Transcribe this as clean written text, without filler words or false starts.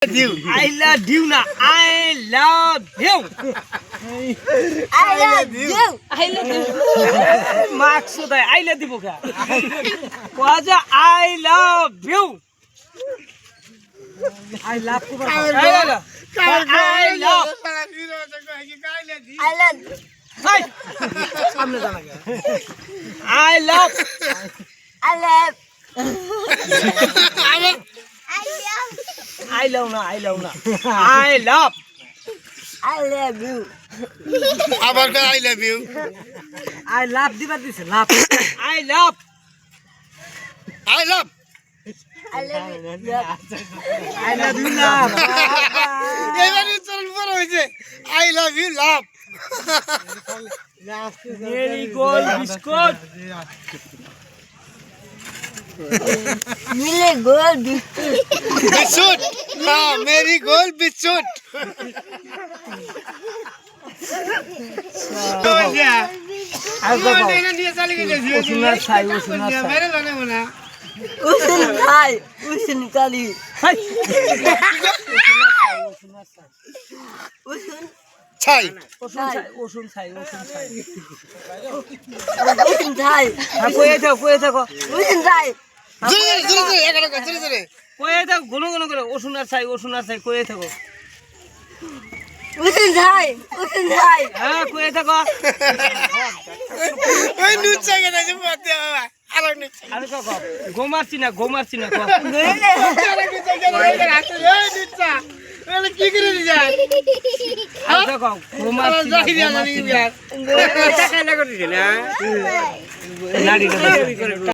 I love you na. I love you. I love you. I love you. Mark sudah I love you bukan. Wajah I love you. I love you. I love. I love. Hai. सामने जाना क्या? I love. I love. I love na. I love na. I love. I love you. আবার I love you I love দিবা দিছে love. I love. I love I love you. I love you love. এবারে চল বড় হইছে I love you love Mary gold biscuit. Mile gold biscuit হ্যাঁ Marie gold biscuit আর দেখো ওসুনার ছাই ওসুনার ছাই Usun Thai. Usun Kali. Hi Usun. ছাই ওসুন ছাই Usun Thai. হ্যাঁ কয়ে থাকো Usun Thai. জোরে জোরে এগারো জোরে জোরে কয়ে থাকো ঘন করে ওসুনার ছাই কয়ে থাকো Usun Thai. Usun Thai. হ্যাঁ কয়ে থাকো ওই নুচ্চা গেছে যে মতে বাবা আর নুচ্চা আরে কো গোমারছি না কো আর নুচ্চা গেছে ওই রাতে ওই নুচ্চা ওলে কি করে যায় আর দেখো গোমারছি না যাই না নাড়ি